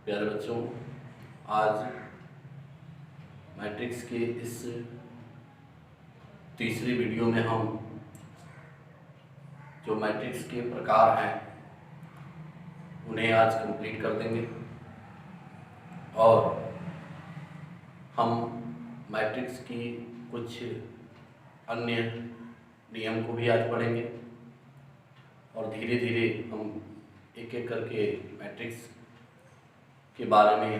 प्यारे बच्चों, आज मैट्रिक्स के इस तीसरी वीडियो में हम जो मैट्रिक्स के प्रकार हैं उन्हें आज कंप्लीट कर देंगे और हम मैट्रिक्स की कुछ अन्य नियम को भी आज पढ़ेंगे और धीरे धीरे हम एक एक करके मैट्रिक्स के बारे में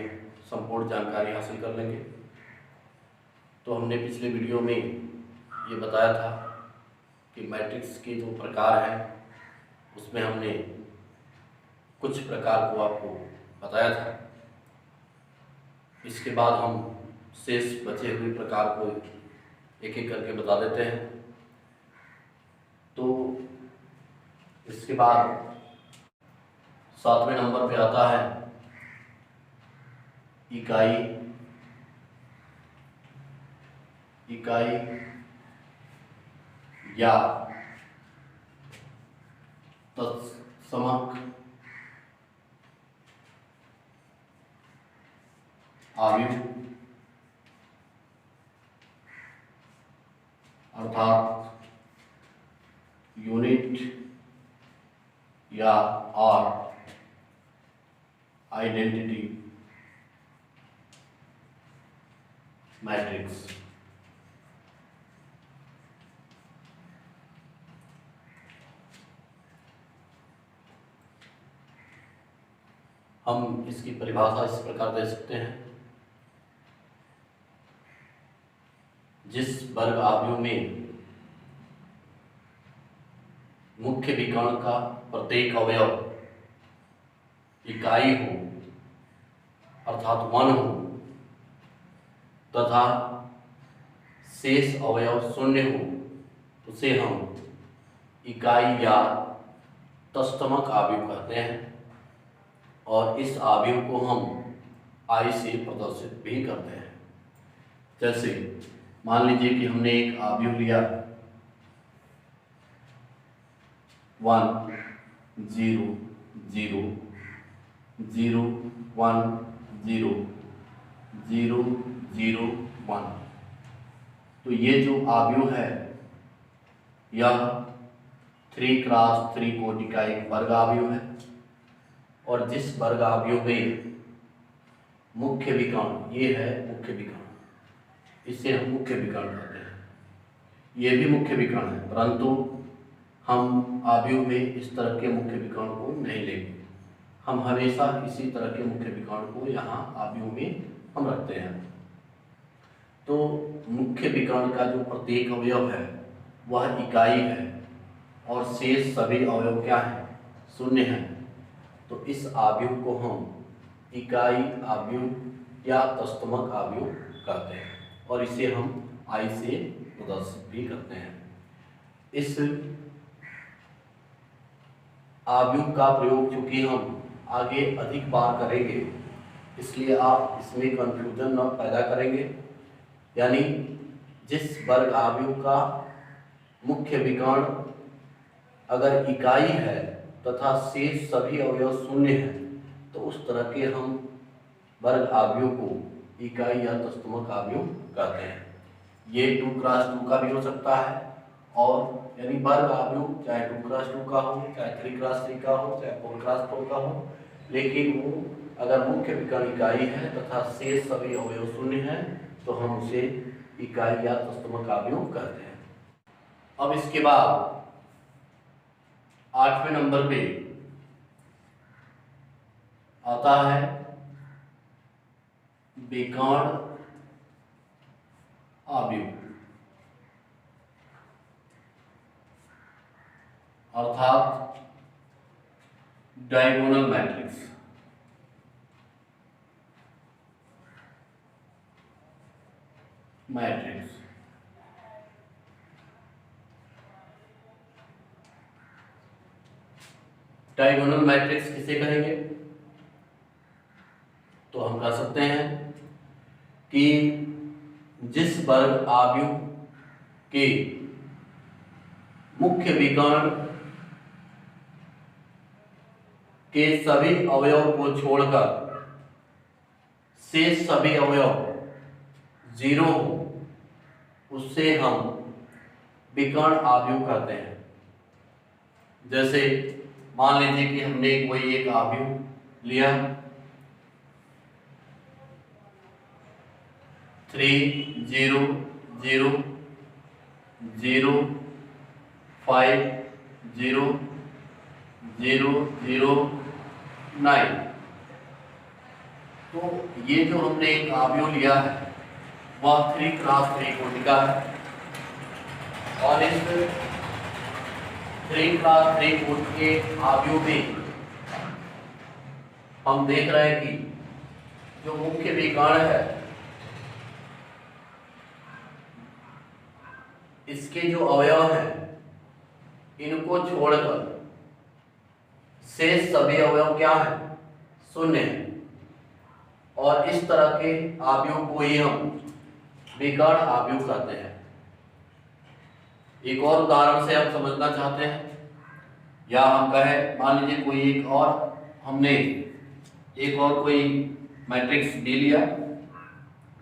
संपूर्ण जानकारी हासिल कर लेंगे। तो हमने पिछले वीडियो में ये बताया था कि मैट्रिक्स के जो प्रकार हैं उसमें हमने कुछ प्रकार को आपको बताया था। इसके बाद हम शेष बचे हुए प्रकार को एक एक करके बता देते हैं। तो इसके बाद 7वें नंबर पे आता है इकाई या तत्समक आव्यूह अर्थात यूनिट या और आइडेंटिटी मैट्रिक्स। हम इसकी परिभाषा इस प्रकार दे सकते हैं, जिस वर्ग आव्यूह में मुख्य विकर्ण का प्रत्येक अवयव इकाई हो अर्थात 1 हो तथा शेष अवयव शून्य हो, उसे हम इकाई या तत्समक आव्यूह कहते हैं और इस आव्यूह को हम आई से प्रदर्शित भी करते हैं। जैसे मान लीजिए कि हमने एक आव्यूह लिया 1 0 0 0 1 0 0 0 1। तो ये जो आव्यूह है यह 3x3 कोटि का एक वर्ग आव्यूह है और जिस वर्ग आव्यूह में मुख्य विकर्ण ये है मुख्य विकर्ण, इसे हम मुख्य विकर्ण कहते हैं। ये भी मुख्य विकर्ण है परंतु हम आव्यूह में इस तरह के मुख्य विकर्ण को नहीं लेंगे। हम हमेशा इसी तरह के मुख्य विकर्ण को यहाँ आव्यूह में हम रखते हैं। तो मुख्य विकर्ण का जो प्रत्येक अवयव है वह इकाई है और शेष सभी अवयव क्या है, शून्य है। तो इस आव्यूह को हम इकाई आव्यूह या तत्समक आव्यूह कहते हैं और इसे हम आई से प्रदर्शित भी करते हैं। इस आव्यूह का प्रयोग चूंकि हम आगे अधिक बार करेंगे इसलिए आप इसमें कंफ्यूजन न पैदा करेंगे। यानी जिस वर्ग आव्यूह का मुख्य विकर्ण अगर इकाई है तथा शेष सभी अवयव शून्य है तो उस तरह के हम वर्ग आव्यूह को इकाई या तत्समक आव्यूह कहते हैं। ये 2x2 का भी हो सकता है और यानी वर्ग आव्यूह चाहे 2x2 का हो, चाहे 3x3 का हो, चाहे 4x4 का हो, लेकिन वो अगर मुख्य विकर्ण इकाई है तथा शेष सभी अवयव शून्य है तो हम उसे इकाई या तत्समक आव्यूह कहते हैं। अब इसके बाद 8वें नंबर पे आता है विकर्ण आव्यूह अर्थात डायगोनल मैट्रिक्स। डायगोनल मैट्रिक्स किसे कहेंगे? तो हम कह सकते हैं कि जिस वर्ग आव्यूह के मुख्य विकर्ण के सभी अवयव को छोड़कर शेष सभी अवयव जीरो हो उससे हम विकर्ण अवयव कहते हैं। जैसे मान लीजिए कि हमने कोई एक अवयव लिया 3 0 0 0 5 0 0 0 9। तो ये जो हमने एक अवयव लिया है वह 3x3 कोटि का है और इस 3x3 कोटि के अवयव में हम देख रहे हैं कि जो मुख्य विकर्ण है इसके जो अवयव हैं इनको छोड़कर शेष सभी अवयव क्या है? शून्य है। और इस तरह के अवयव को ही हम विकर्ण अवयव कहते हैं। एक और उदाहरण से हम समझना चाहते हैं, या हम कहें मान लीजिए कोई एक और हमने एक और कोई मैट्रिक्स डी लिया,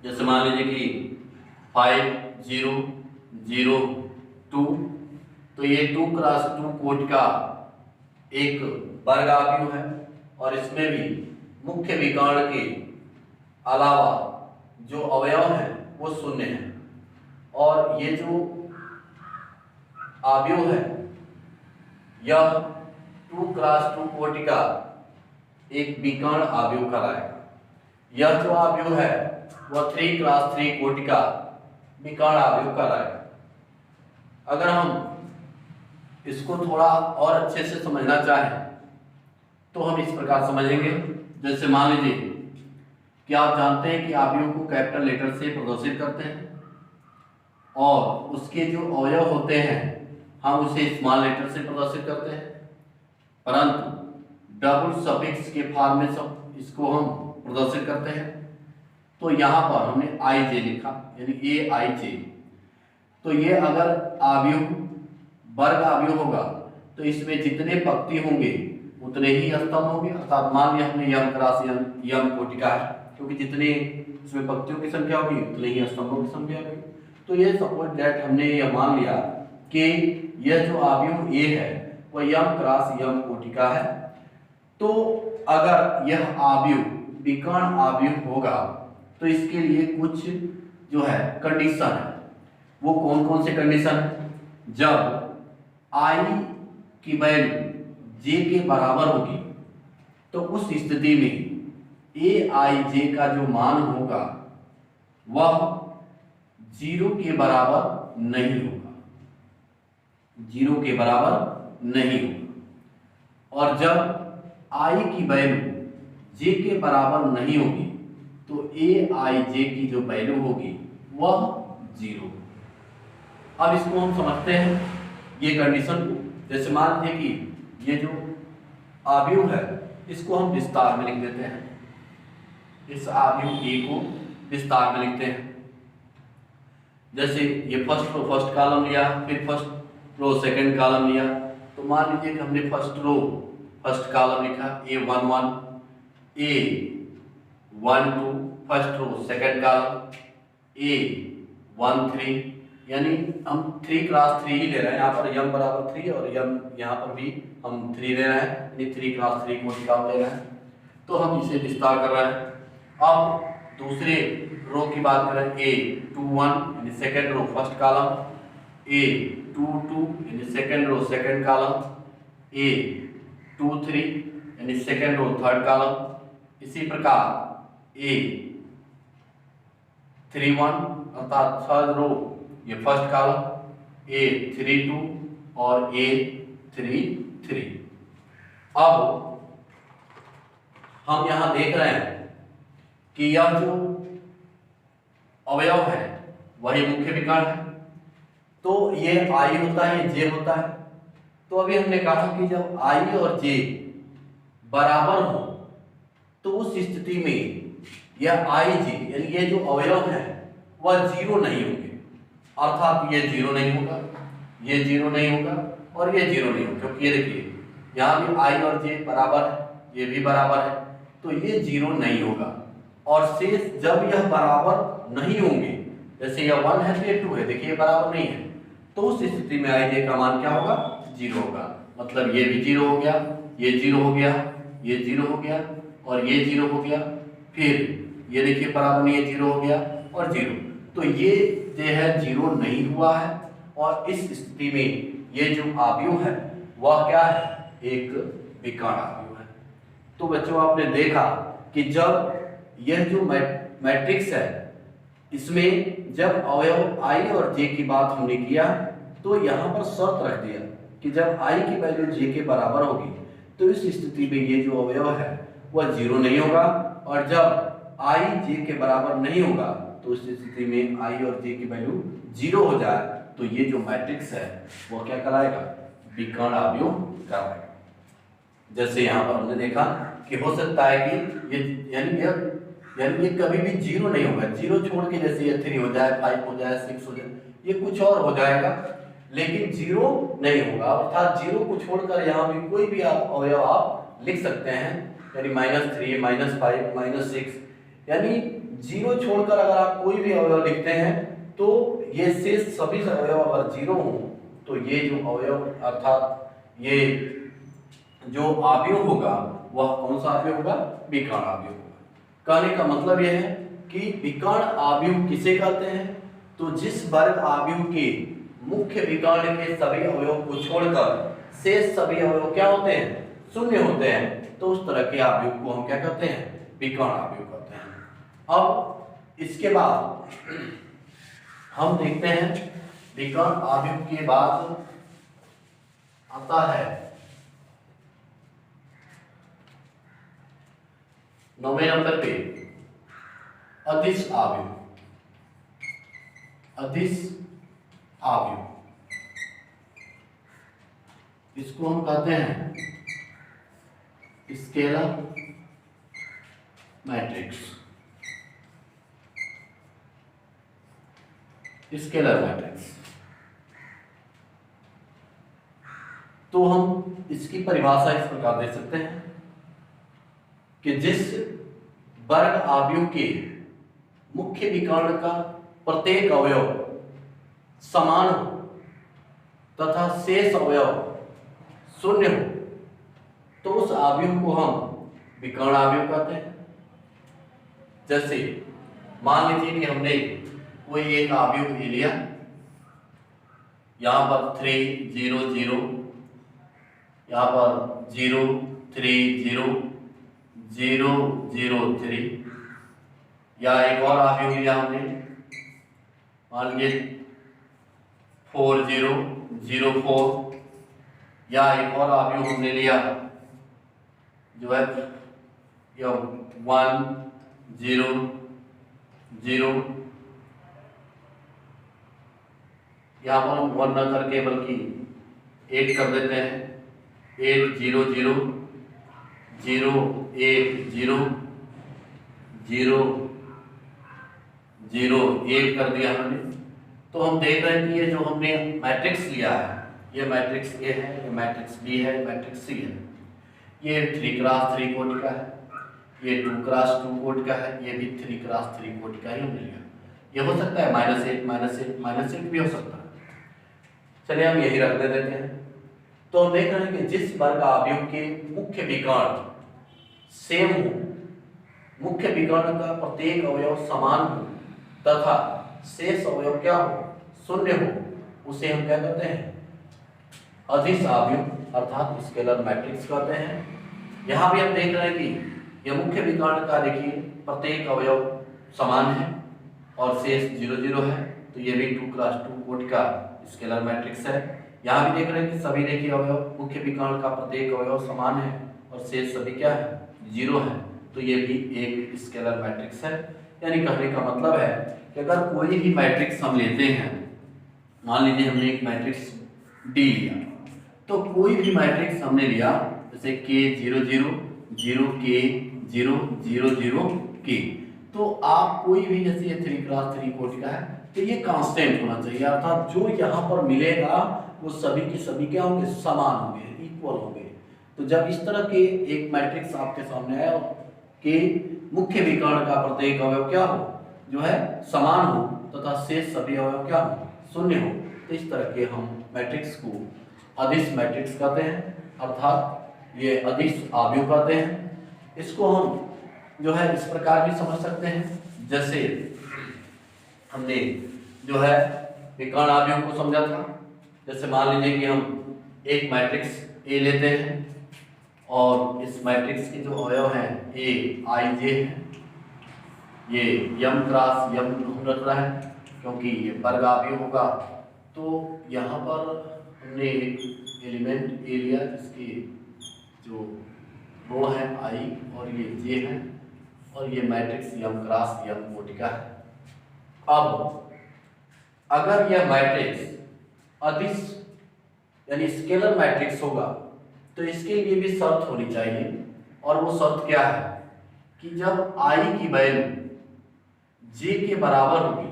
जैसे मान लीजिए कि 5 0 0 2। तो ये 2x2 कोटि का एक वर्ग अवयव है और इसमें भी मुख्य विकर्ण के अलावा जो अवयव हैं वो शून्य है। और ये जो अवयव है यह 2x2 कोटि का एक विकर्ण अवयव कहलाएगा। यह जो अवयव है वह 3x3 कोटि का विकर्ण अवयव कहलाएगा। अगर हम इसको थोड़ा और अच्छे से समझना चाहें तो हम इस प्रकार समझेंगे। जैसे मान लीजिए कि आप जानते हैं कि अवयव को कैपिटल लेटर से प्रदर्शित करते हैं और उसके जो अवयव होते हैं हम उसे स्मॉल लेटर से प्रदर्शित करते हैं, परंतु डबल सफिक्स के फॉर्म में सब इसको हम प्रदर्शित करते हैं। तो यहाँ पर हमने आई जे लिखा, यानी ए आई जे। तो ये अगर अवयव वर्ग अवयव होगा तो इसमें जितने पंक्ति होंगे उतने ही स्तंभ होंगे। अर्थात मान लिया हमने यम क्रॉस यम कोटि का है, क्योंकि जितने इसमें पंक्तियों की संख्या होगी उतने ही स्तंभों की संख्या होगी। तो ये सपोज दैट हमने यह मान लिया कि यह जो अवयव ए है वह यम क्रॉस यम कोटि का है। तो अगर यह अवयव विकर्ण अवयव होगा तो इसके लिए कुछ जो है कंडीशन है। वो कौन कौन से कंडीशन है? जब आई की वैल्यू जे के बराबर होगी तो उस स्थिति में ए आई जे का जो मान होगा वह 0 के बराबर नहीं होगा, 0 के बराबर नहीं होगा। और जब आई की वैल्यू जे के बराबर नहीं होगी तो ए आई जे की जो वैल्यू होगी वह 0। अब इसको हम समझते हैं ये कंडीशन को। जैसे मान लीजिए कि ये जो अवयव है इसको हम विस्तार में लिख देते हैं। इस अवयव ए को विस्तार में लिखते हैं। जैसे ये फर्स्ट कॉलम लिया, फिर फर्स्ट रो सेकंड कॉलम लिया। तो मान लीजिए कि हमने फर्स्ट रो फर्स्ट कॉलम लिखा A11, A12, first row second column A13, यानी हम 3x3 ही ले रहे हैं। यहाँ पर यम बराबर 3 और यम यहाँ पर भी हम 3 ले रहे हैं, यानी 3x3 कोटि का ले रहे हैं। तो हम इसे विस्तार कर रहे हैं। अब दूसरे रो की बात करें A21 यानी second row first column, A22 यानी second row second column, A23 यानी सेकंड रो थर्ड कॉलम। इसी प्रकार A31 अर्थात थर्ड रो ये फर्स्ट कॉलम, A32 और A33। अब हम यहां देख रहे हैं कि यह जो अवयव है वही मुख्य विकर्ण है। तो ये आई होता है, ये जे होता है। तो अभी हमने कहा कि जब आई और जे बराबर हो तो उस स्थिति में यह आई जे यानी ये जो अवयव है वह 0 नहीं होंगे। अर्थात ये 0 नहीं होगा, ये 0 नहीं होगा और ये 0 नहीं होगा, क्योंकि ये देखिए यहाँ भी आई और जे बराबर है, ये भी बराबर है, तो ये 0 नहीं होगा। और शेष जब यह बराबर नहीं होंगे, जैसे यह 1 है तो ये 2 है, देखिए बराबर नहीं है, तो उस स्थिति में i j का मान क्या होगा, 0 होगा। मतलब ये भी 0 हो गया, ये 0 हो गया, ये 0 हो गया और ये 0 हो गया, फिर ये देखिए बराबर नहीं है, 0 हो गया और 0। तो ये जो है 0 नहीं हुआ है और इस स्थिति में ये जो अवयव है वह क्या है, एक विकर्ण अवयव है। तो बच्चों आपने देखा कि जब यह जो मैट्रिक्स है इसमें जब अवयव i और j की बात हमने किया तो यहाँ पर शर्त रख दिया कि जब i की वैल्यू j के बराबर होगी तो इस स्थिति में ये जो अवयव है वह 0 नहीं होगा, और जब i j के बराबर नहीं होगा तो उस स्थिति में i और j की वैल्यू 0 हो जाए तो ये जो मैट्रिक्स है वो क्या कहलाएगा, विकर्ण अवयव कहलाएगा। जैसे यहाँ पर हमने देखा कि हो सकता है कि ये यानी ये कभी भी 0 नहीं होगा, 0 छोड़ के जैसे ये 3 हो जाए, 5 हो जाए, 6 हो जाए, ये कुछ और हो जाएगा, लेकिन 0 नहीं होगा। अर्थात 0 को छोड़कर यहाँ भी कोई भी आप अवयव आप लिख सकते हैं, यानी -3, -5, -6, यानी 0 छोड़कर अगर आप कोई भी अवयव लिखते हैं तो ये शेष सभी अवयव अगर 0 हो तो ये जो अवयव अर्थात ये जो अवयव होगा वह कौन सा अवयव होगा, विकर्ण अवयव होगा। कहने का मतलब यह है कि विकर्ण अवयव किसे कहते हैं, तो जिस वर्ग अवयव के मुख्य विकर्ण के सभी अवयव को छोड़कर शेष सभी अवयव क्या होते हैं, शून्य होते हैं, तो उस तरह के अवयव को हम क्या कहते हैं, विकर्ण अवयव कहते हैं। अब इसके बाद हम देखते हैं विकर्ण अवयव के बाद आता है 9वें नंबर पे अदिश अवयव। अदिश अवयव इसको हम कहते हैं स्केलर मैट्रिक्स। स्केलर मैट्रिक्स तो हम इसकी परिभाषा इस प्रकार दे सकते हैं कि जिस वर्ग अवयव के मुख्य विकर्ण का प्रत्येक अवयव समान हो तथा शेष अवयव शून्य हो तो उस अवयव को हम विकर्ण अवयव कहते हैं। जैसे मान लीजिए कि हमने कोई एक अवयव ले लिया, यहाँ पर 3 0 0, यहाँ पर 0 3 0 0 0 3, या एक और अवयव लिया हमने, मान लीजिए 4 0 0 4, या एक और अवयव हमने लिया जो है 1 0 0, यहाँ पर हम 1 न करके बल्कि 8 कर देते हैं, 8 0 0 0 1 0 0 0 1 कर दिया हमने। तो हम देख रहे हैं कि ये जो हमने मैट्रिक्स लिया है, ये मैट्रिक्स A है, ये मैट्रिक्स B है, मैट्रिक्स C है, ये 3x3 कोटि का है, ये 2x2 कोटि का है, ये भी 3x3 कोटि का ही हमने लिया। ये हो सकता है -8 -8 भी हो सकता है, चलिए हम यही रख देते हैं। तो हम देख रहे हैं कि जिस वर्ग अवयव के मुख्य विकर्ण सेम हो, मुख्य विकर्ण का प्रत्येक अवयव समान हो तथा शेष अवयव क्या हो, शून्य हो, उसे हम क्या कहते हैं, अदिश अवयव अर्थात स्केलर मैट्रिक्स कहते हैं। यहाँ भी हम देख रहे हैं कि यह मुख्य विकर्ण का देखिए प्रत्येक अवयव समान है और शेष 0 0 है, तो ये भी 2x2 कोटि का स्केलर मैट्रिक्स है। यहाँ भी देख रहे हैं कि सभी देखिए अवयव मुख्य विकर्ण का प्रत्येक अवयव समान है और शेष सभी क्या है, 0 है, तो ये भी एक स्केलर मैट्रिक्स है। यानी कहने का मतलब है कि अगर कोई भी मैट्रिक्स हम लेते हैं, मान लीजिए हमने एक मैट्रिक्स D लिया, तो कोई भी मैट्रिक्स हमने लिया जैसे K 0 0 0 K 0 0 0 K, तो आप कोई भी जैसे ये 3x3 कोटि का है तो ये कांस्टेंट होना चाहिए, अर्थात जो यहाँ पर मिलेगा वो सभी के सभी क्या होंगे, समान होंगे, इक्वल होंगे। तो जब इस तरह के एक मैट्रिक्स आपके सामने आया K मुख्य विकर्ण का प्रत्येक अवयव क्या हो, जो है समान हो तथा शेष सभी अवयव क्या हो, शून्य हो। तो इस तरह के हम मैट्रिक्स को अदिश मैट्रिक्स कहते हैं, अर्थात ये अदिश आव्यूह कहते हैं। इसको हम जो है इस प्रकार भी समझ सकते हैं, जैसे हमने जो है विकर्ण आव्यूह को समझा था। जैसे मान लीजिए कि हम एक मैट्रिक्स ए लेते हैं और इस मैट्रिक्स के जो अवयव हैं ए आई जे हैं, ये यम क्रॉस यम हम रख रहा है क्योंकि ये वर्ग आव्यूह होगा। तो यहाँ पर हमने एक एलिमेंट ए लिया जिसकी जो रो है आई और ये जे है और ये मैट्रिक्स यम क्रॉस यम कोटि का है। अब अगर यह मैट्रिक्स अदिश यानी स्केलर मैट्रिक्स होगा तो इसके लिए भी शर्त होनी चाहिए, और वो शर्त क्या है कि जब आई की वैल्यू जे के बराबर होगी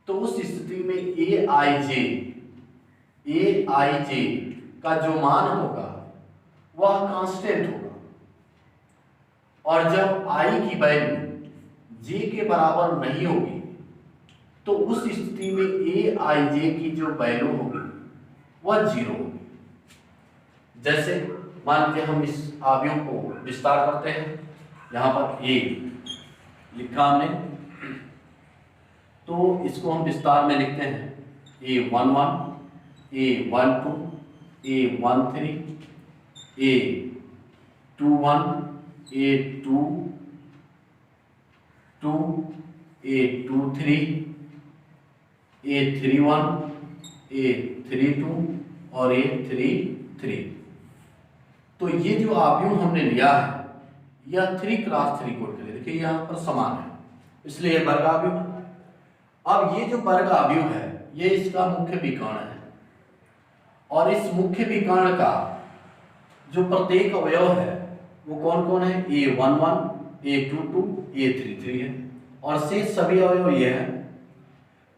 तो उस स्थिति में ए आई जे का जो मान होगा वह कांस्टेंट होगा, और जब आई की वैल्यू जे के बराबर नहीं होगी तो उस स्थिति में ए आई जे की जो वैल्यू होगी वह जीरो होगी। जैसे मान लीजिए हम इस आव्यूह को विस्तार करते हैं, यहाँ पर ए लिखा हमने, तो इसको हम विस्तार में लिखते हैं A11, A12, A13, A21, A22, A23, A31, A32 और A33। तो ये जो आव्यूह हमने लिया है यह 3x3 कोड के लिए देखिए यहाँ पर समान है, इसलिए वर्ग आव्यूह है। अब ये जो वर्ग आव्यूह है ये इसका मुख्य विकर्ण है, और इस मुख्य विकर्ण का जो प्रत्येक अवयव है वो कौन कौन है, A11, A22, A33 है, और शेष सभी अवयव ये है।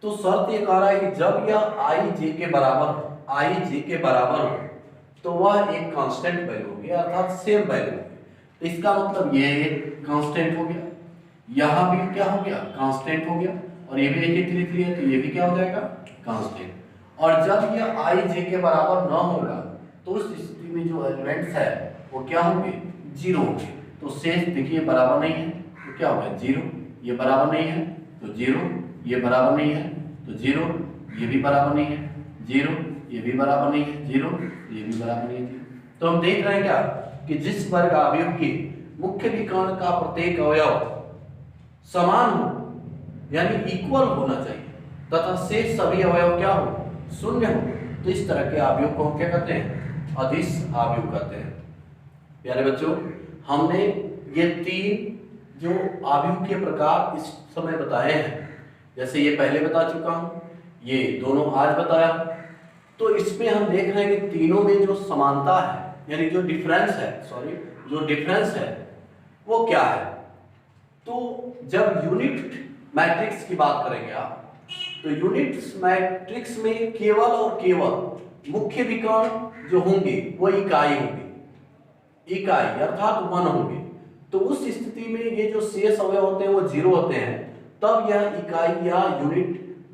तो शर्त ये कह रहा है कि जब यह आई जे के बराबर हो तो वह एक कांस्टेंट वैल्यू होगी, अर्थात सेम वैल्यू होगी। तो इसका मतलब ये एक कांस्टेंट हो गया, यहाँ भी क्या हो गया, कांस्टेंट हो गया, और ये भी देखिए 3 है तो ये भी क्या हो जाएगा, कांस्टेंट। और जब यह आई जे के बराबर न होगा तो उस स्थिति में जो एलिमेंट्स है वो क्या होंगे, जीरो होंगे। तो शेष देखिए बराबर नहीं है तो क्या होगा, जीरो, ये बराबर नहीं है तो जीरो, ये बराबर नहीं है तो जीरो, ये भी बराबर नहीं है, जीरो, ये भी बराबर नहीं है, जीरो, ये भी बराबर नहीं है। तो हम देख रहे हैं क्या कि जिस वर्ग आव्यूह की मुख्य विकर्ण का प्रत्येक अवयव समान हो यानी इक्वल होना चाहिए तथा शेष सभी अवयव क्या हो, शून्य हो, तो इस तरह के आव्यूह को हम क्या कहते हैं, अदिश आव्यूह कहते हैं। प्यारे बच्चों, हमने ये 3 जो आव्यूह के प्रकार इस समय बताए हैं, जैसे ये पहले बता चुका हूं, ये दोनों आज बताया। तो इसमें हम देख रहे हैं कि तीनों में जो समानता है यानी जो डिफरेंस है वो क्या है। तो जब यूनिट मैट्रिक्स की बात करेंगे आप, तो यूनिट मैट्रिक्स में केवल और केवल मुख्य विकर्ण जो होंगे वो इकाई होंगे, इकाई अर्थात 1 होंगे। तो उस स्थिति में ये जो शेष अवयव होते हैं वो 0 होते हैं, तब यह इकाई या यूनिट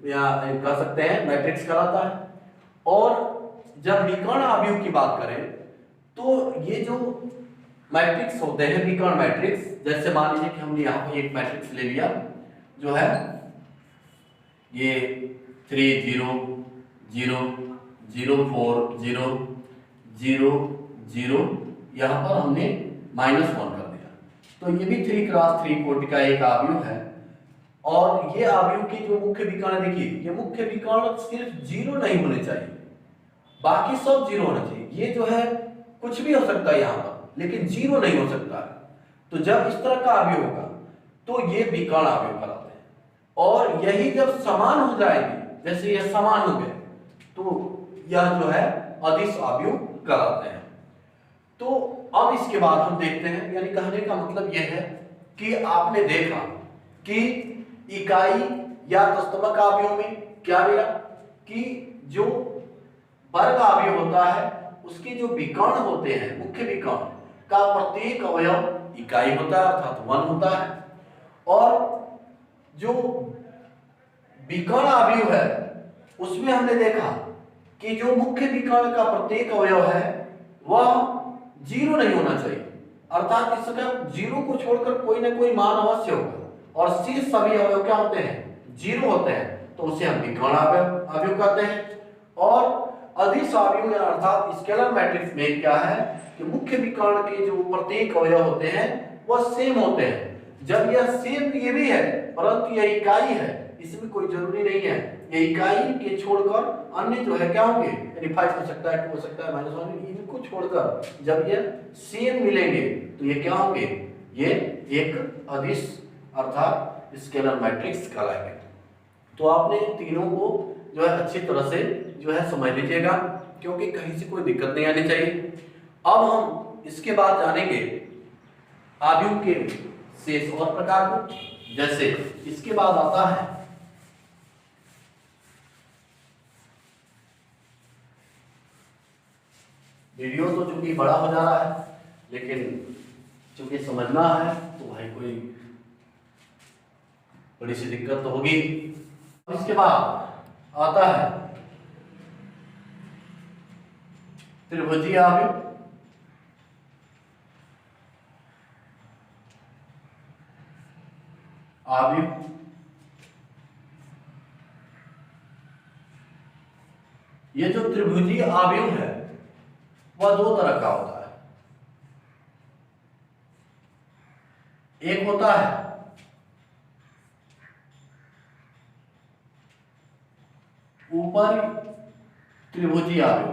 या कह सकते हैं मैट्रिक्स कहलाता है। और जब विकर्ण आव्यूह की बात करें तो ये जो मैट्रिक्स होते हैं विकर्ण मैट्रिक्स, जैसे मान लीजिए कि हमने यहाँ पे एक मैट्रिक्स ले लिया जो है ये 3 0 0 0 4 0 0 0, यहाँ पर हमने -1 कर दिया। तो ये भी 3x3 कोटि का एक आव्यूह है। और ये आव्यूह की जो मुख्य विकर्ण देखिए, ये मुख्य विकर्ण सिर्फ 0 नहीं होने चाहिए, बाकी सब 0 होना चाहिए। ये जो है कुछ भी हो सकता है यहाँ पर, लेकिन 0 नहीं हो सकता है। तो जब इस तरह का आव्यूह होगा तो ये विकर्ण आव्यूह कहलाते हैं। और यही जब समान हो जाएगी, जैसे ये समान हो गए, तो यह जो है अदिश आव्यूह कहलाते हैं। तो अब इसके बाद हम देखते हैं, यानी कहने का मतलब यह है कि आपने देखा कि इकाई या तस्तमक आव्यूह में क्या मिला कि जो वर्ग आव्यूह होता है उसके जो विकर्ण होते हैं, मुख्य विकर्ण का प्रत्येक अवयव इकाई होता है अर्थात 1 होता है। और जो विकर्ण अवयव है उसमें हमने देखा कि जो मुख्य विकर्ण का प्रत्येक अवयव है वह 0 नहीं होना चाहिए, अर्थात इसका 0 को छोड़कर कोई ना कोई मान अवश्य होगा और शेष सभी अवयव क्या होते हैं 0 होते हैं, तो उसे हम विकर्ण अवयव कहते हैं। और अदिश अवयव अर्थात स्केलर मैट्रिक्स में क्या है कि मुख्य विकर्ण के जो प्रत्येक अवयव होते हैं वह सेम होते हैं। जब यह सेम ये भी है परंतु यह इकाई है, इसमें कोई जरूरी नहीं है, ये इकाई के छोड़कर अन्य जो है क्या होंगे, यानी 5 हो सकता है, 2 हो सकता है, -1, इनको छोड़कर जब ये सेम मिलेंगे तो ये क्या होंगे, ये एक अदिश अर्थात स्केलर मैट्रिक्स कहलाएंगे। तो आपने तीनों को जो है अच्छी तरह से जो है समझ लीजिएगा, क्योंकि कहीं से कोई दिक्कत नहीं आनी चाहिए। अब हम इसके बाद जानेंगे अवयव के शेष और प्रकार को। जैसे इसके बाद आता है वीडियो, तो चूंकि बड़ा हो जा रहा है लेकिन चूंकि समझना है तो भाई कोई बड़ी सी दिक्कत तो होगी। इसके बाद आता है त्रिभुजीय अवयव। ये जो त्रिभुजीय अवयव है वह 2 तरह का होता है। एक होता है ऊपर त्रिभुजीय अवयव,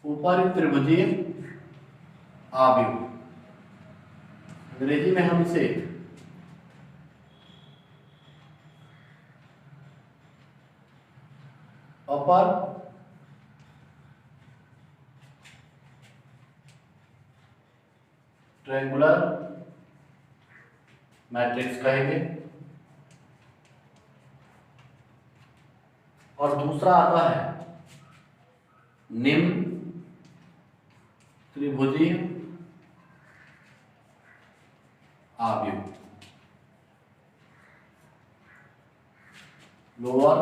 ऊपर त्रिभुजीय अवयव, अंग्रेजी में हम इसे अपर ट्रायंगुलर मैट्रिक्स कहेंगे। और दूसरा आता है निम्न त्रिभुजीय अवयव, लोअर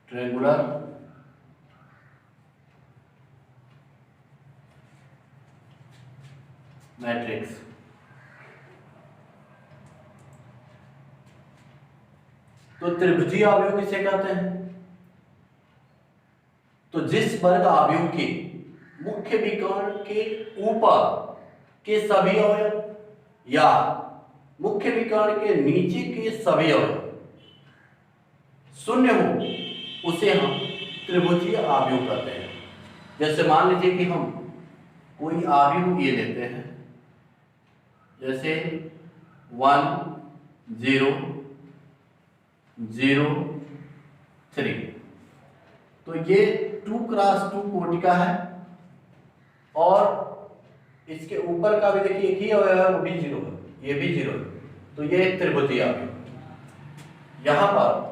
ट्रायंगुलर मैट्रिक्स। तो त्रिभुजीय अवयव किसे कहते हैं? तो जिस वर्ग अवयव के मुख्य विकर्ण के ऊपर के सभी अवयव या मुख्य विकर्ण के नीचे के सभी अवयव शून्य हो उसे हम त्रिभुजीय अवयव कहते हैं। जैसे मान लीजिए कि हम कोई अवयव ये लेते हैं, जैसे 1 0 0 3, तो ये 2 क्रॉस 2 कोटि का है और इसके ऊपर का भी देखिए एक ही अवयव है, वो भी 0 है, ये भी 0 है, तो ये एक त्रिभुजीय अवयव। यहां पर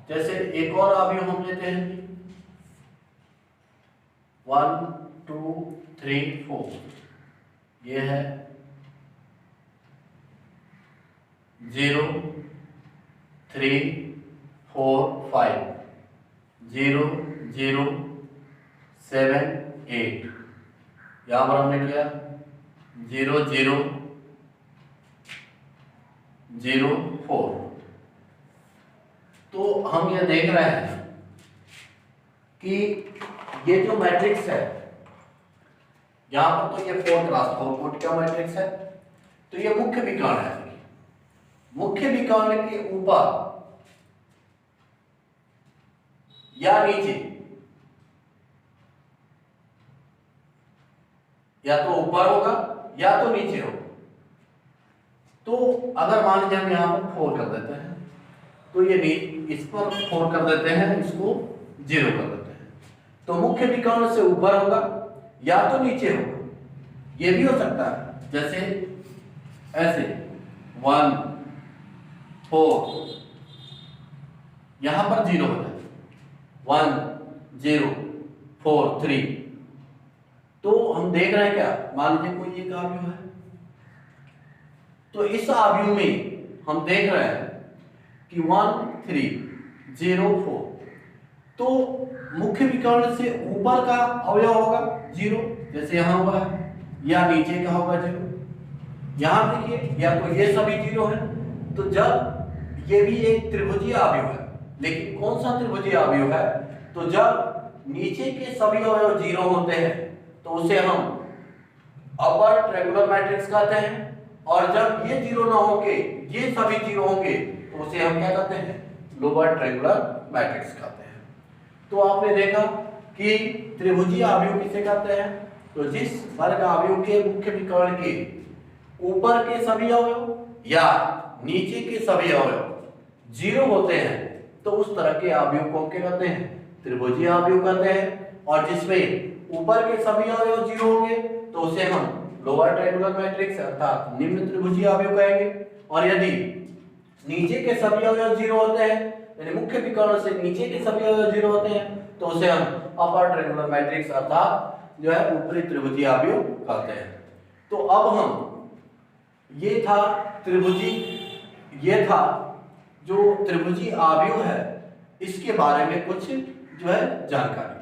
जैसे एक और अवयव हम लेते हैं 1 2 3 4, ये है 0 3 4 5 0 0 7 8, यहां पर हमने किया 0 0 0 4। तो हम ये देख रहे हैं कि ये जो मैट्रिक्स है यहां पर, तो ये 4 क्रॉस 4 कोटि का मैट्रिक्स है, तो ये मुख्य विकर्ण है। मुख्य विकर्ण के ऊपर या नीचे, या तो ऊपर होगा या तो नीचे होगा। तो अगर मान लीजिए हम यहां पर 4 कर देते हैं, तो ये इस पर 4 कर देते हैं, इसको 0 कर देते हैं, तो मुख्य विकर्ण से ऊपर होगा या तो नीचे होगा। ये भी हो सकता है, जैसे ऐसे 1 4 यहां पर 0 हो जाए 1 0 4 3। तो हम देख रहे हैं क्या, मान लीजिए कोई एक आव्यूह है, तो इस आव्यूह में हम देख रहे हैं कि 1 3 0 4, तो मुख्य विकर्ण से ऊपर का अवयव होगा 0, जैसे यहां हुआ है, या नीचे का होगा 0। यहां देखिए या तो ये सभी 0 है, तो जब ये भी एक त्रिभुजीय अवयव है, लेकिन कौन सा त्रिभुजीय अवयव है, तो जब नीचे के सभी अवयव 0 होते हैं तो उसे हम अपर ट्रायंगुलर मैट्रिक्स कहते हैं, और जब ये 0 ना होके ये सभी 0 होंगे तो उसे हम क्या कहते हैं, लोअर ट्रायंगुलर मैट्रिक्स कहते हैं। तो आपने देखा कि त्रिभुजीय अवयव किसे कहते हैं, तो जिस वर्ग अवयव के मुख्य विकर्ण के ऊपर के सभी अवयव या नीचे के सभी अवयव 0 होते हैं तो उस तरह के अवयव को क्या कहते हैं, त्रिभुजीय अवयव कहते हैं। और जिसमें ऊपर के सभी अवयव 0 होंगे तो उसे हम लोअर ट्रायंगुलर मैट्रिक्स अर्थात निम्न त्रिभुजीय अवयव कहेंगे। और यदि नीचे के सभी अवयव 0 होते हैं, यानी मुख्य विकर्ण से नीचे के सभी अवयव 0 होते हैं, तो उसे हम अपर ट्रायंगुलर मैट्रिक्स अर्थात जो है ऊपरी त्रिभुजीय अवयव कहते हैं। तो अब हम ये था जो त्रिभुजीय अवयव है, इसके बारे में कुछ जो है जानकारी।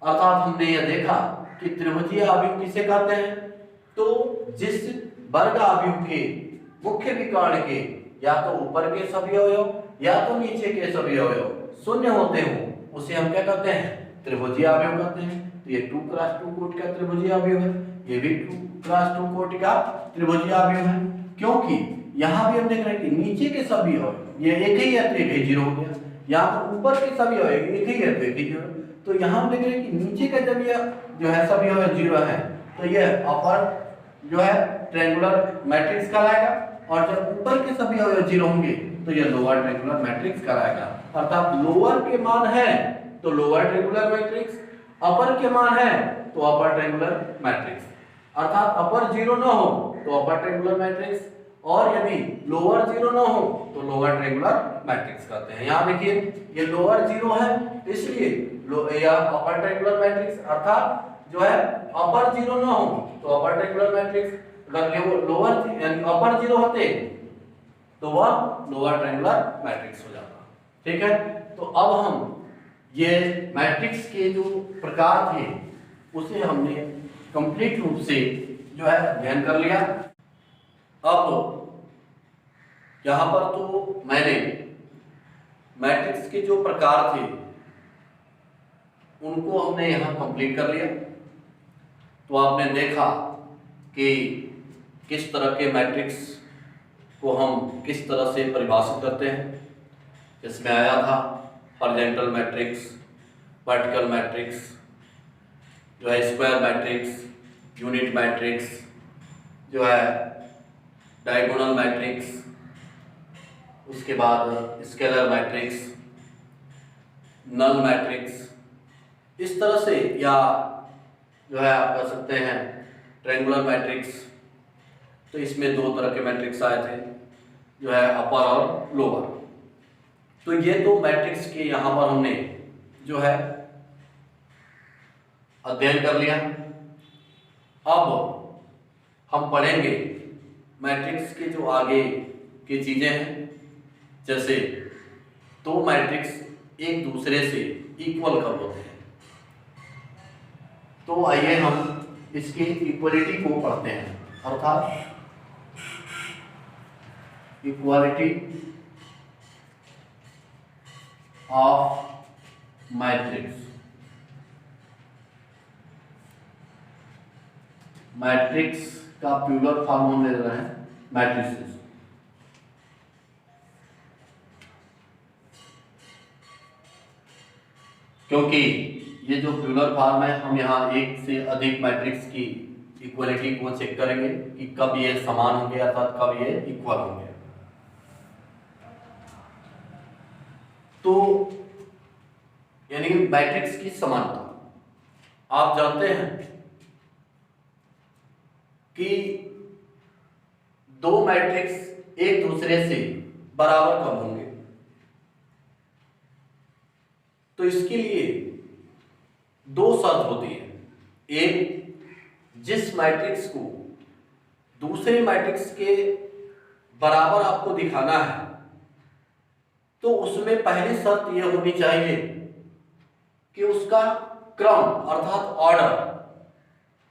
अर्थात हमने यह देखा कि त्रिभुजीय अवयव किसे कहते हैं, तो जिस वर्ग अवयव के मुख्य विकर्ण के या तो ऊपर के सभी अवयव या तो नीचे के सभी अवयव शून्य होते हो उसे हम क्या कहते हैं, त्रिभुजीय अवयव कहते हैं। तो ये 2x2 कोटि का त्रिभुजीय अवयव है, ये भी 2x2 कोटि का त्रिभुजीय अवयव है, क्योंकि यहां भी हम देख रहे हैं कि नीचे के सभी अवयव ये एक ही है तो एक ही 0 हो गया, यहाँ तो ऊपर के सभी अवयव एक ही है तो एक ही 0। तो यहाँ हम देख रहे हैं कि नीचे का जब ये जो है सभी अवयव 0 है तो ये अपर जो है ट्रायंगुलर मैट्रिक्स कहलाएगा, और जब ऊपर के सभी अवयव 0 होंगे तो ये लोअर ट्रायंगुलर मैट्रिक्स कहलाएगा। अर्थात लोअर के मान है तो लोअर ट्रायंगुलर मैट्रिक्स, अपर के मान है तो अपर ट्रायंगुलर मैट्रिक्स। अर्थात अपर 0 ना हो तो अपर ट्रायंगुलर मैट्रिक्स, और यदि लोअर 0 ना हो तो लोअर ट्रायंगुलर मैट्रिक्स कहते हैं। यहाँ देखिए ये लोअर 0 है इसलिए या अपर ट्रायंगुलर मैट्रिक्स, अर्थात जो है अपर 0 ना हो तो अपर ट्रायंगुलर मैट्रिक्स, अगर लोअर यानी अपर 0 होते तो वह लोअर ट्रायंगुलर मैट्रिक्स हो जाता। ठीक है, तो अब हम ये मैट्रिक्स के जो प्रकार थे उसे हमने कंप्लीट रूप से जो है अध्ययन कर लिया। अब यहां पर तो मैंने मैट्रिक्स के जो प्रकार थे उनको हमने यहां कंप्लीट कर लिया। तो आपने देखा कि किस तरह के मैट्रिक्स को हम किस तरह से परिभाषित करते हैं। इसमें आया था हॉरिजॉन्टल मैट्रिक्स, वर्टिकल मैट्रिक्स, जो है स्क्वायर मैट्रिक्स, यूनिट मैट्रिक्स, जो है डायगोनल मैट्रिक्स, उसके बाद स्केलर मैट्रिक्स, नल मैट्रिक्स, इस तरह से, या जो है आप कह सकते हैं ट्रायंगुलर मैट्रिक्स। तो इसमें 2 तरह के मैट्रिक्स आए थे, जो है अपर और लोअर। तो ये 2 मैट्रिक्स के यहाँ पर हमने जो है अध्ययन कर लिया। अब हम पढ़ेंगे मैट्रिक्स के जो आगे की चीजें हैं, जैसे 2 मैट्रिक्स एक दूसरे से इक्वल कब होते हैं। तो आइए हम इसकी इक्वलिटी को पढ़ते हैं, अर्थात इक्वालिटी ऑफ मैट्रिक्स। मैट्रिक्स का प्लूरल फॉर्म हम ले रहे हैं मैट्रिसेस। क्योंकि ये जो प्लूरल फॉर्म है, हम यहाँ एक से अधिक मैट्रिक्स की इक्वलिटी को चेक करेंगे कि कब ये समान होंगे अर्थात कब ये इक्वल होंगे। तो यानी मैट्रिक्स की समानता, आप जानते हैं कि दो मैट्रिक्स एक दूसरे से बराबर कब होंगे? तो इसके लिए दो शर्त होती है। एक, जिस मैट्रिक्स को दूसरे मैट्रिक्स के बराबर आपको दिखाना है तो उसमें पहली शर्त यह होनी चाहिए कि उसका क्रम अर्थात ऑर्डर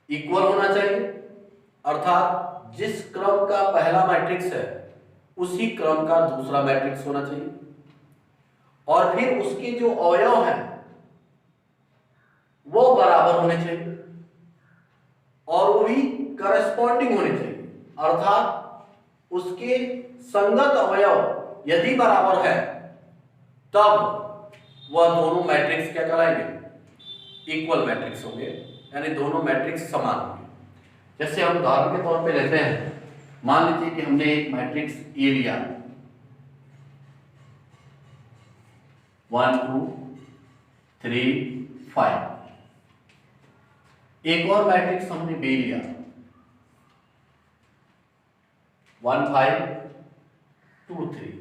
इक्वल होना चाहिए, अर्थात जिस क्रम का पहला मैट्रिक्स है उसी क्रम का दूसरा मैट्रिक्स होना चाहिए, और फिर उसके जो अवयव हैं वो बराबर होने चाहिए और वो भी करस्पॉन्डिंग होने चाहिए, अर्थात उसके संगत अवयव यदि बराबर है तब वह दोनों मैट्रिक्स क्या कहलाएंगे? इक्वल मैट्रिक्स होंगे, यानी दोनों मैट्रिक्स समान होंगे। जैसे हम उदाहरण के तौर पे लेते हैं, मान लीजिए कि हमने एक मैट्रिक्स ए लिया, 1 2 3 5। एक और मैट्रिक्स हमने बी लिया, 1 5 2 3।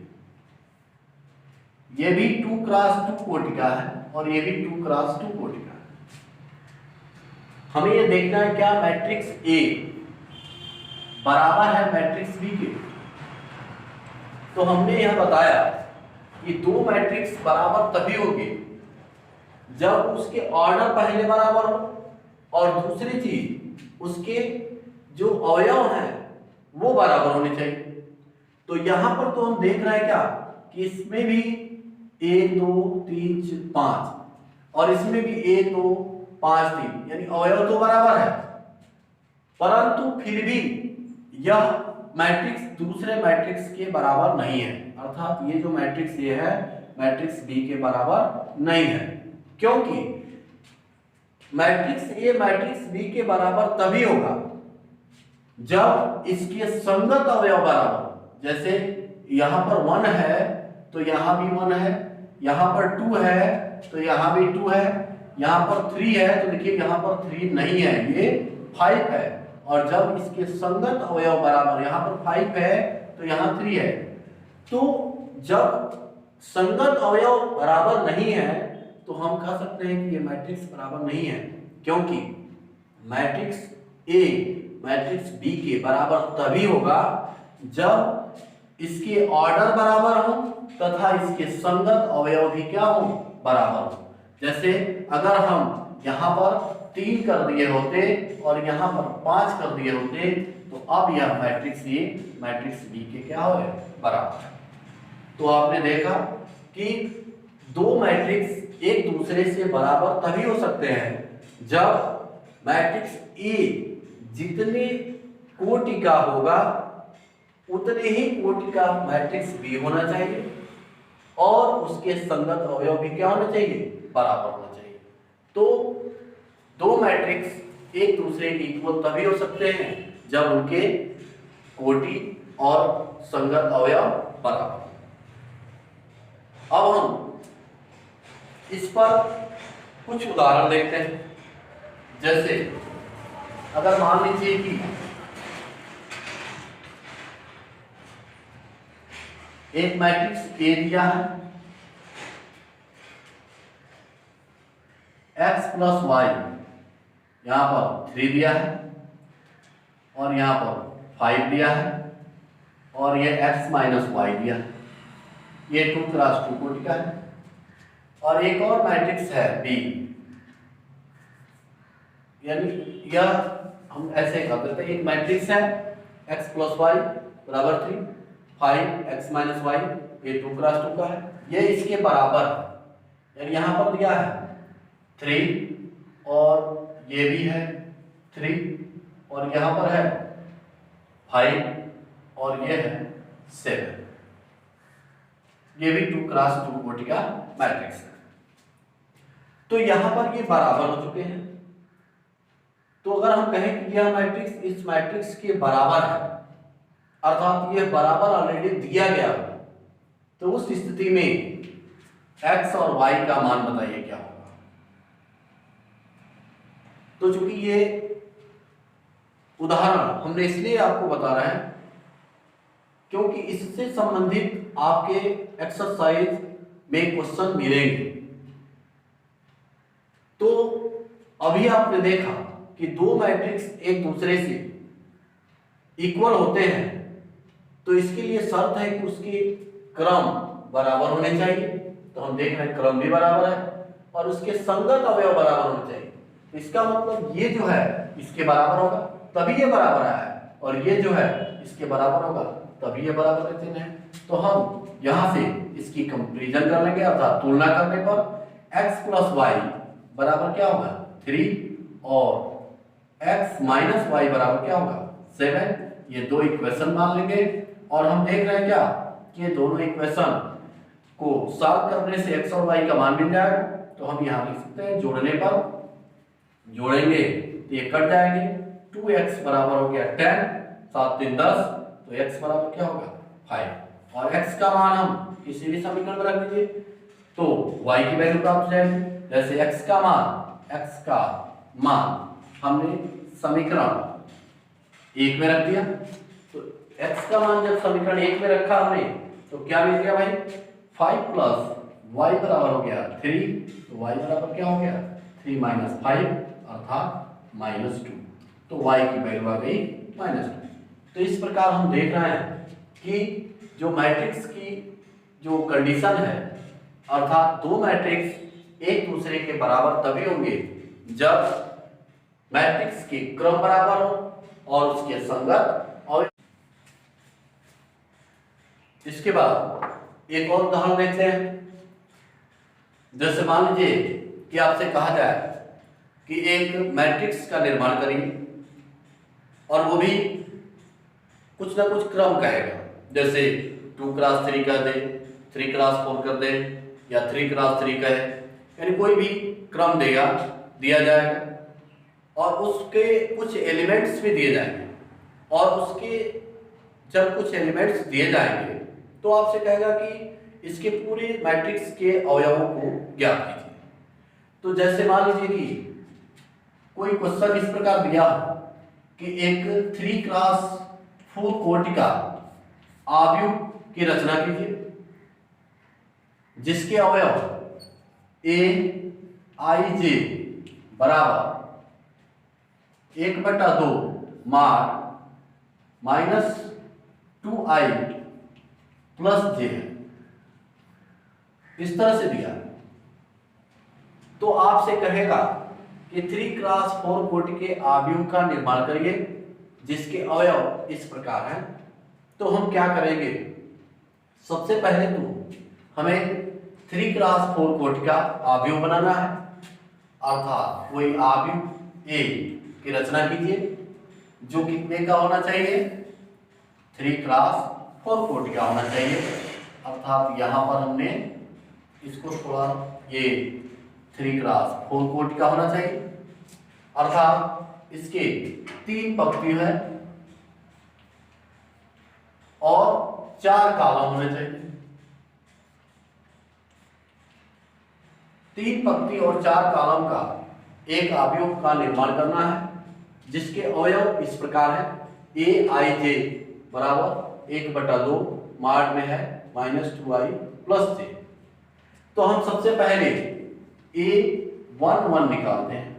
ये भी 2 क्रॉस 2 कोटि का है और ये भी 2 क्रॉस 2 कोटि का है। हमें ये देखना है क्या मैट्रिक्स ए बराबर है मैट्रिक्स बी के। तो हमने यह बताया कि दो मैट्रिक्स बराबर तभी होंगे जब उसके ऑर्डर पहले बराबर हो और दूसरी चीज उसके जो अवयव हैं वो बराबर होने चाहिए। तो यहां पर तो हम देख रहे हैं क्या कि इसमें भी 1 2 3 5 और इसमें भी 1 2 5 3, यानी अवयव तो बराबर है, परंतु फिर भी यह मैट्रिक्स दूसरे मैट्रिक्स के बराबर नहीं है, अर्थात ये जो मैट्रिक्स ये है मैट्रिक्स बी के बराबर नहीं है। क्योंकि मैट्रिक्स ए मैट्रिक्स बी के बराबर तभी होगा जब इसके संगत अवयव बराबर, जैसे यहां पर 1 है तो यहां भी 1 है, यहां पर 2 है तो यहां भी 2 है, यहां पर 3 है तो देखिए यहां पर 3 नहीं है, ये 5 है, और जब इसके संगत अवयव बराबर, यहां पर 5 है तो यहां 3 है। तो जब संगत अवयव बराबर नहीं है तो हम कह सकते हैं कि ये मैट्रिक्स बराबर नहीं है, क्योंकि मैट्रिक्स ए मैट्रिक्स बी के बराबर तभी होगा जब इसके ऑर्डर बराबर हो तथा इसके संगत अवयव भी क्या हो? बराबर हो। जैसे अगर हम यहां पर 3 कर दिए होते और यहां पर 5 कर दिए होते तो अब यह मैट्रिक्स ए मैट्रिक्स बी के क्या हो? बराबर है। तो आपने देखा कि दो मैट्रिक्स एक दूसरे से बराबर तभी हो सकते हैं जब मैट्रिक्स ए जितने कोटि का होगा उतने ही कोटि का मैट्रिक्स बी होना चाहिए और उसके संगत अवयव भी क्या होना चाहिए? बराबर होना चाहिए। तो दो मैट्रिक्स एक दूसरे के इक्वल तभी हो सकते हैं जब उनके कोटि और संगत अवयव बराबर। अब हम इस पर कुछ उदाहरण देखते हैं। जैसे अगर मान लीजिए कि एक मैट्रिक्स ए दिया है, x प्लस वाई यहां पर 3 दिया है और यहां पर 5 दिया है और ये x माइनस वाई दिया है, ये 2 क्रॉस 2 कोटि का है। और एक और मैट्रिक्स है B, यानी यह हम ऐसे कर देते हैं, एक मैट्रिक्स है x प्लस वाई बराबर 3, 5x माइनस वाई, ये 2 क्रॉस 2 का है, ये इसके बराबर है, यानी यहां पर दिया है 3 और ये भी है 3 और यहां पर है 5 और ये है 7, ये भी 2 क्रॉस 2 कोटि का मैट्रिक्स है। तो यहां पर ये बराबर हो चुके हैं। तो अगर हम कहें कि यह मैट्रिक्स इस मैट्रिक्स के बराबर है, अर्थात यह बराबर ऑलरेडी दिया गया, तो उस स्थिति में x और y का मान बताइए क्या होगा। तो चूंकि ये उदाहरण हमने इसलिए आपको बता रहे हैं क्योंकि इससे संबंधित आपके एक्सरसाइज में क्वेश्चन मिलेंगे। तो अभी आपने देखा कि दो मैट्रिक्स एक दूसरे से इक्वल होते हैं, तो इसके लिए शर्त है कि उसके क्रम बराबर होने चाहिए। तो हम देख रहे हैं क्रम भी बराबर है और उसके संगत अवयव बराबर होने चाहिए। तो इसका मतलब ये जो है इसके बराबर होगा तभी ये बराबर आया है, और ये जो है इसके बराबर होगा तभी ये बराबर का चिन्ह है। तो हम यहां से इसकी कंपैरिजन कर लेंगे, अर्थात तुलना करने पर x प्लस वाई बराबर क्या होगा 3 और x माइनस वाई बराबर क्या होगा 7। ये दो इक्वेशन मान लेंगे और हम देख रहे हैं क्या कि ये दोनों इक्वेशन को सॉल्व करने से x और y का मान मिल जाएगा। तो हम यहाँ लिख सकते हैं जोड़ने पर, जोड़ेंगे तो ये कट जाएंगे, 2x बराबर हो गया 10, 7 3 10, तो x बराबर क्या होगा 5 और x का मान हम किसी भी समीकरण में रख दीजिए तो y की वैल्यू प्राप्त हो जाएगी। जैसे x का मान हमने समीकरण 1 में रख दिया, तो x का मान जब समीकरण 1 में रखा हमने तो क्या मिल गया भाई 5 प्लस y बराबर हो गया 3, तो y बराबर क्या हो गया 3 माइनस 5 अर्थात -2, तो y की वैल्यू आ गई -2। तो इस प्रकार हम देख रहे हैं कि जो मैट्रिक्स की जो कंडीशन है, अर्थात दो मैट्रिक्स एक दूसरे के बराबर तभी होंगे जब मैट्रिक्स के क्रम बराबर हो और उसके संगत। और इसके बाद एक और उदाहरण देखते हैं। जैसे मान लीजिए कि आपसे कहा जाए कि एक मैट्रिक्स का निर्माण करिए और वो भी कुछ ना कुछ क्रम कहेगा, जैसे 2 क्रॉस 3 कर दे, 3 क्रॉस 4 कर दे या 3 क्रॉस 3 कहे, यानी कोई भी क्रम दिया जाएगा और उसके कुछ एलिमेंट्स भी दिए जाएंगे। और उसके जब कुछ एलिमेंट्स दिए जाएंगे तो आपसे कहेगा कि इसके पूरे मैट्रिक्स के अवयवों को ज्ञात कीजिए। तो जैसे मान लीजिए कि कोई क्वेश्चन इस प्रकार दिया कि एक 3 क्रॉस 4 कोटिका आव्यूह की रचना कीजिए जिसके अवयव a i j बराबर 1/2 मार -2i प्लस j है, इस तरह से दिया। तो आपसे कहेगा कि 3 क्रॉस 4 कोटि के आव्यूह का निर्माण करिए जिसके अवयव इस प्रकार हैं। तो हम क्या करेंगे, सबसे पहले तो हमें 3 क्रॉस 4 कोटि का आव्यूह बनाना है, अर्थात कोई आव्यूह A की रचना कीजिए जो कितने का होना चाहिए 3 क्रॉस 4 कोटि का होना चाहिए। अर्थात यहाँ पर हमने इसको थोड़ा ये 3 क्रॉस 4 कोटि का होना चाहिए, अर्थात इसके 3 पंक्ति है और 4 कॉलम होने चाहिए। 3 पंक्ति और 4 कॉलम का एक आव्यूह का निर्माण करना है जिसके अवयव इस प्रकार है a i j बराबर 1/2 मार्ग में है -2i प्लस j। तो हम सबसे पहले a11 निकालते हैं।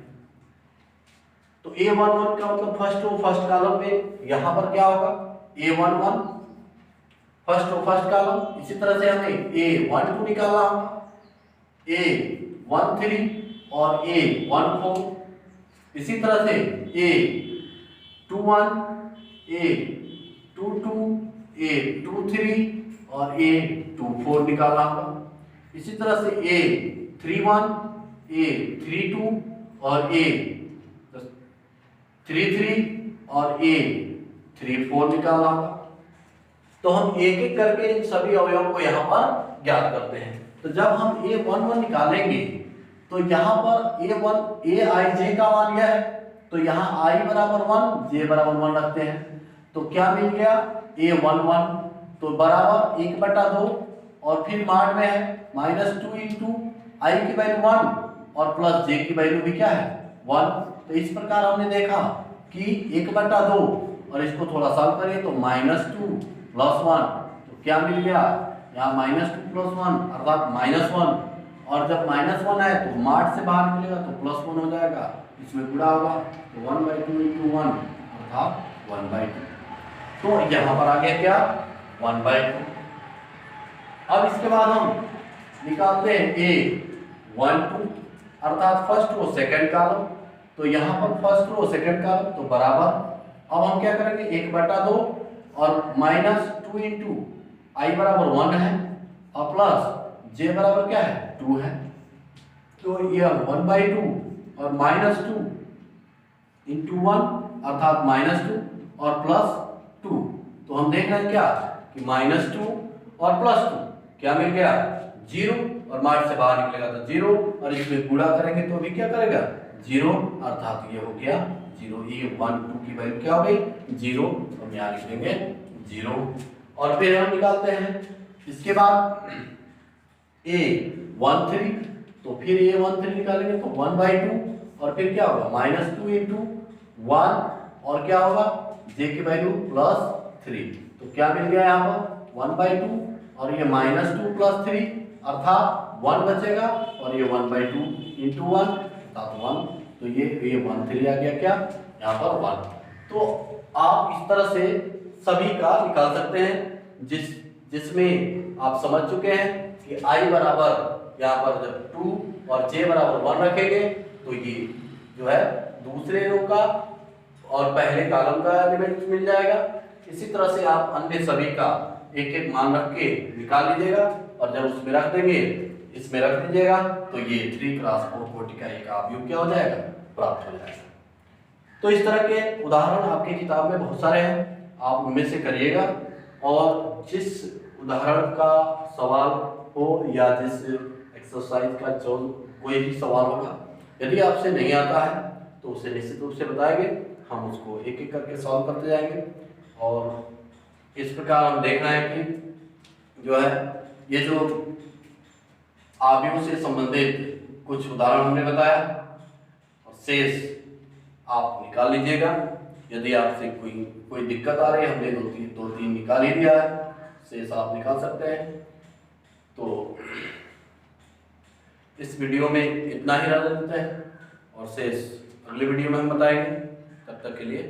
तो a11 का मतलब फर्स्ट कॉलम में यहां पर क्या होगा a11 फर्स्ट कॉलम। इसी तरह से हमें a12 निकालना होगा, a13 और a14। इसी तरह से a21 a22 a23 और a24 निकालना होगा। इसी तरह से a31 a32 और a33 और a34 निकालना होगा। तो हम एक एक करके इन सभी अवयवों को यहाँ पर ज्ञात करते हैं। तो जब हम a11 निकालेंगे तो यहाँ पर a i j का मान यह है, तो यहाँ i बराबर 1 j बराबर 1 रखते हैं। तो क्या मिल गया a11 तो बराबर 1/2 और फिर मार्ग में है -2 इंटू i की वैल्यू 1 और प्लस j की वैल्यू भी क्या है 1। तो इस प्रकार हमने देखा कि 1/2 और इसको थोड़ा सॉल्व करिए तो -2 +1, तो क्या मिल गया यहाँ -2 + 1 अर्थात -1, और जब -1 है तो मार्ट से बाहर निकलेगा तो +1 हो जाएगा, इसमें गुणा होगा तो 1/2 × 1 अर्थात 1/2। तो यहाँ पर आ गया क्या 1/2। अब इसके बाद हम निकालते हैं A1 2 अर्थात फर्स्ट रो सेकंड कॉलम, तो यहाँ पर फर्स्ट रो सेकंड कॉलम तो बराबर, अब हम क्या करेंगे 1/2 और -2 × I बराबर 1 है और प्लस J बराबर क्या है 2 है, तो यह 1/2 और -2 × 1 अर्थात -2 और +2, तो हम देख रहे हैं क्या कि -2 और +2 क्या मिल गया 0, और मार्ट से बाहर निकलेगा तो 0, और इसमें गुणा करेंगे तो भी क्या करेगा 0, अर्थात ये हो गया 0। ये 1 2 की वैल्यू क्या हो गई 0, हम यहाँ लिखेंगे 0। और फिर हम निकालते हैं इसके बाद A1 3, तो फिर A1 3 निकालेंगे तो 1/2 और फिर क्या होगा -2 × 1 और क्या होगा J की वैल्यू +3, तो क्या मिल गया यहाँ पर 1/2 और ये -2 + 3 अर्थात 1 बचेगा, और ये 1/2 × 1 अर्थात 1, तो ये 1 3 आ गया क्या यहाँ पर 1। तो आप इस तरह से सभी का निकाल सकते हैं जिसमें आप समझ चुके हैं कि I बराबर यहाँ पर जब 2 और J बराबर 1 रखेंगे तो ये जो है दूसरे रो का और पहले कॉलम का एलिमेंट मिल जाएगा। इसी तरह से आप अन्य सभी का एक एक मान रख के निकाल लीजिएगा, और जब उसमें रख देंगे इसमें रख दीजिएगा तो ये 3x4 कोटि का एक अवयव क्या हो जाएगा प्राप्त हो जाएगा। तो इस तरह के उदाहरण आपकी किताब में बहुत सारे हैं, आप उनमें से करिएगा, और जिस उदाहरण का सवाल हो या जिस एक्सरसाइज का जो कोई भी सवाल होगा, यदि आपसे नहीं आता है तो उसे निश्चित रूप से बताएंगे, हम उसको एक एक करके सॉल्व करते जाएंगे। और इस प्रकार हम देख रहे हैं कि जो है ये जो आव्यूह से संबंधित कुछ उदाहरण हमने बताया, और शेष आप निकाल लीजिएगा। यदि आपसे कोई दिक्कत आ रही है, हमने दो तीन निकाल ही दिया है, शेष आप निकाल सकते हैं। तो इस वीडियो में इतना ही रह जाता है, और शेष अगले वीडियो में हम बताएंगे। तब तक के लिए